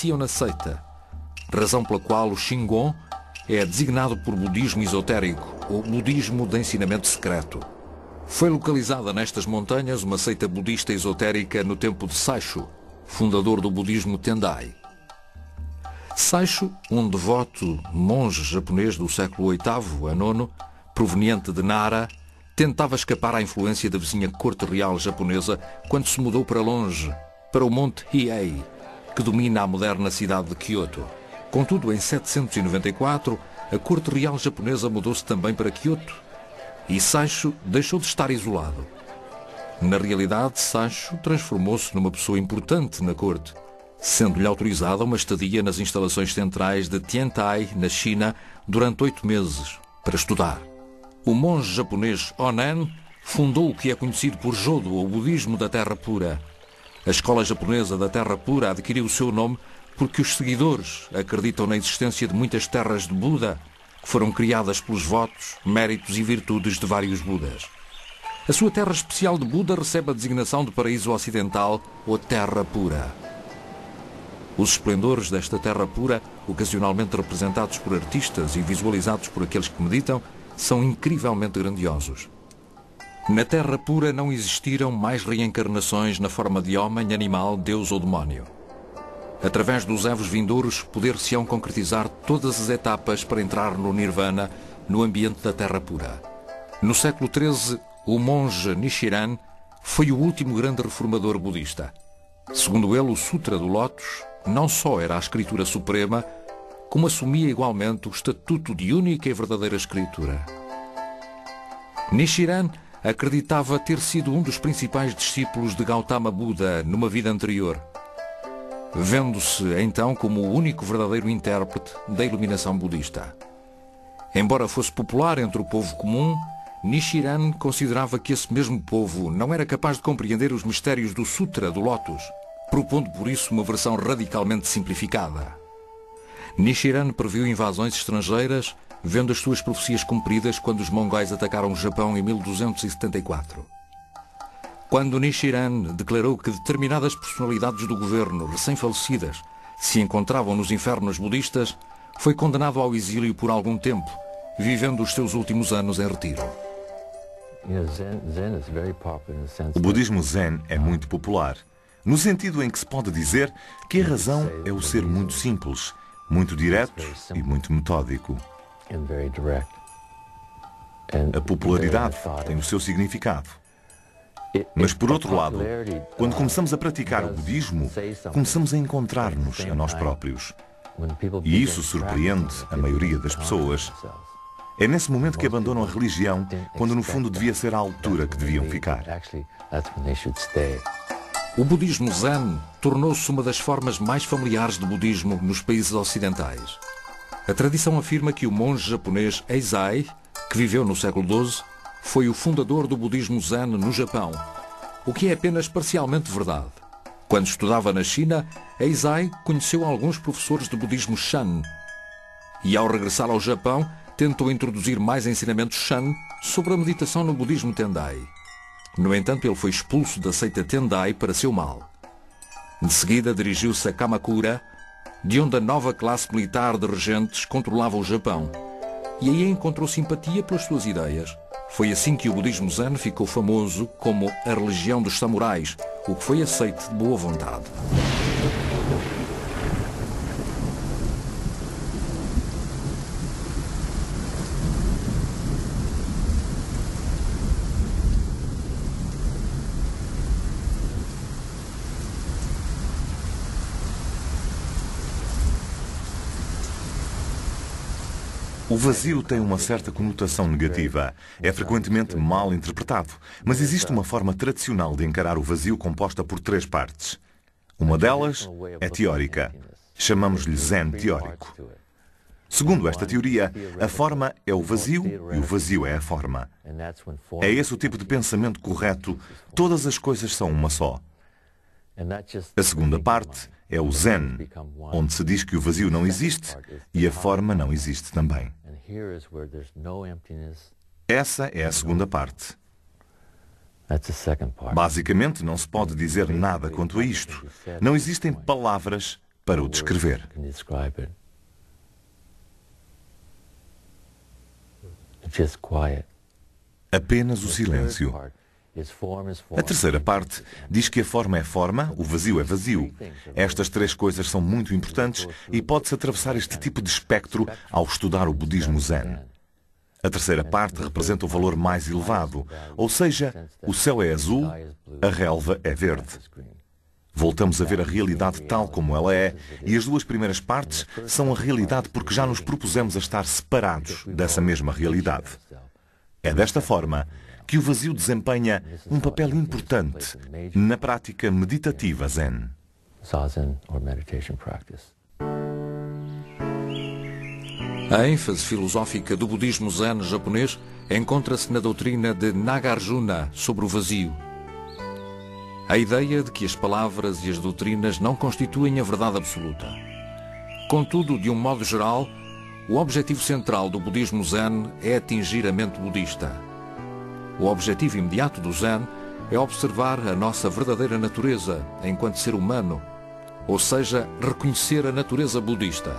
na seita, razão pela qual o Shingon é designado por budismo esotérico ou budismo de ensinamento secreto. Foi localizada nestas montanhas uma seita budista esotérica no tempo de Saisho, fundador do budismo Tendai. Saisho, um devoto monge japonês do século VIII a IX, proveniente de Nara, tentava escapar à influência da vizinha corte real japonesa quando se mudou para longe, para o Monte Hiei, que domina a moderna cidade de Kyoto. Contudo, em 794, a corte real japonesa mudou-se também para Kyoto e Saisho deixou de estar isolado. Na realidade, Saisho transformou-se numa pessoa importante na corte, sendo-lhe autorizada uma estadia nas instalações centrais de Tiantai, na China, durante 8 meses, para estudar. O monge japonês Honen fundou o que é conhecido por Jodo, ou budismo da Terra Pura. A escola japonesa da Terra Pura adquiriu o seu nome porque os seguidores acreditam na existência de muitas terras de Buda, que foram criadas pelos votos, méritos e virtudes de vários Budas. A sua terra especial de Buda recebe a designação de Paraíso Ocidental ou Terra Pura. Os esplendores desta Terra Pura, ocasionalmente representados por artistas e visualizados por aqueles que meditam, são incrivelmente grandiosos. Na Terra Pura não existiram mais reencarnações na forma de homem, animal, deus ou demónio. Através dos evos vindouros, poder-se-ão concretizar todas as etapas para entrar no Nirvana, no ambiente da Terra Pura. No século XIII, o monge Nichiren foi o último grande reformador budista. Segundo ele, o Sutra do Lótus não só era a escritura suprema, como assumia igualmente o estatuto de única e verdadeira escritura. Nichiren acreditava ter sido um dos principais discípulos de Gautama Buda numa vida anterior, vendo-se então como o único verdadeiro intérprete da iluminação budista. Embora fosse popular entre o povo comum, Nichiren considerava que esse mesmo povo não era capaz de compreender os mistérios do Sutra do Lótus, propondo por isso uma versão radicalmente simplificada. Nichiren previu invasões estrangeiras, vendo as suas profecias cumpridas quando os mongóis atacaram o Japão em 1274. Quando Nichiren declarou que determinadas personalidades do governo recém-falecidas se encontravam nos infernos budistas, foi condenado ao exílio por algum tempo, vivendo os seus últimos anos em retiro. O budismo Zen é muito popular, no sentido em que se pode dizer que a razão é o ser muito simples, muito direto e muito metódico. A popularidade tem o seu significado. Mas, por outro lado, quando começamos a praticar o budismo, começamos a encontrar-nos a nós próprios. E isso surpreende a maioria das pessoas. É nesse momento que abandonam a religião, quando no fundo devia ser a altura que deviam ficar. O budismo Zen tornou-se uma das formas mais familiares de budismo nos países ocidentais. A tradição afirma que o monge japonês Eizai, que viveu no século XII, foi o fundador do budismo Zen no Japão, o que é apenas parcialmente verdade. Quando estudava na China, Eizai conheceu alguns professores de budismo Shan e, ao regressar ao Japão, tentou introduzir mais ensinamentos Shan sobre a meditação no budismo Tendai. No entanto, ele foi expulso da seita Tendai para seu mal. De seguida, dirigiu-se a Kamakura, de onde a nova classe militar de regentes controlava o Japão, e aí encontrou simpatia pelas suas ideias. Foi assim que o budismo Zen ficou famoso como a religião dos samurais, o que foi aceito de boa vontade. O vazio tem uma certa conotação negativa. É frequentemente mal interpretado. Mas existe uma forma tradicional de encarar o vazio composta por 3 partes. Uma delas é teórica. Chamamos-lhe Zen teórico. Segundo esta teoria, a forma é o vazio e o vazio é a forma. É esse o tipo de pensamento correto. Todas as coisas são uma só. A segunda parte é o Zen, onde se diz que o vazio não existe e a forma não existe também. Essa é a segunda parte. Basicamente, não se pode dizer nada quanto a isto. Não existem palavras, para o descrever. Apenas o silêncio. A terceira parte diz que a forma é forma, o vazio é vazio. Estas três coisas são muito importantes e pode-se atravessar este tipo de espectro ao estudar o budismo Zen. A terceira parte representa o valor mais elevado, ou seja, o céu é azul, a relva é verde. Voltamos a ver a realidade tal como ela é, e as duas primeiras partes são a realidade porque já nos propusemos a estar separados dessa mesma realidade. É desta forma que o vazio desempenha um papel importante na prática meditativa Zen. A ênfase filosófica do budismo Zen japonês encontra-se na doutrina de Nagarjuna sobre o vazio. A ideia de que as palavras e as doutrinas não constituem a verdade absoluta. Contudo, de um modo geral, o objetivo central do budismo Zen é atingir a mente budista. O objetivo imediato do Zen é observar a nossa verdadeira natureza enquanto ser humano, ou seja, reconhecer a natureza budista.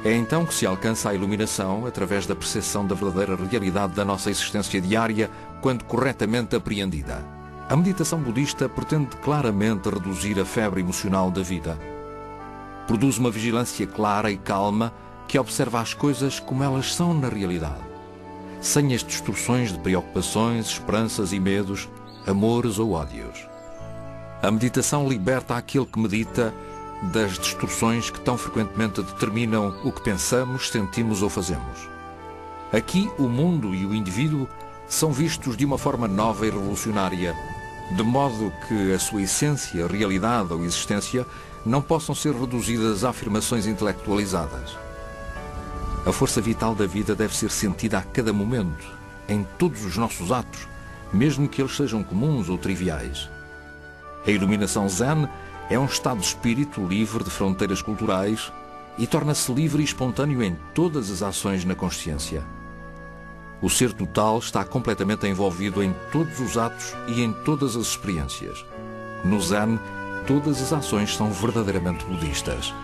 É então que se alcança a iluminação através da percepção da verdadeira realidade da nossa existência diária, quando corretamente apreendida. A meditação budista pretende claramente reduzir a febre emocional da vida. Produz uma vigilância clara e calma que observa as coisas como elas são na realidade, sem as distorções de preocupações, esperanças e medos, amores ou ódios. A meditação liberta aquele que medita das distorções que tão frequentemente determinam o que pensamos, sentimos ou fazemos. Aqui, o mundo e o indivíduo são vistos de uma forma nova e revolucionária, de modo que a sua essência, realidade ou existência não possam ser reduzidas a afirmações intelectualizadas. A força vital da vida deve ser sentida a cada momento, em todos os nossos atos, mesmo que eles sejam comuns ou triviais. A iluminação Zen é um estado de espírito livre de fronteiras culturais e torna-se livre e espontâneo em todas as ações na consciência. O ser total está completamente envolvido em todos os atos e em todas as experiências. No Zen, todas as ações são verdadeiramente budistas.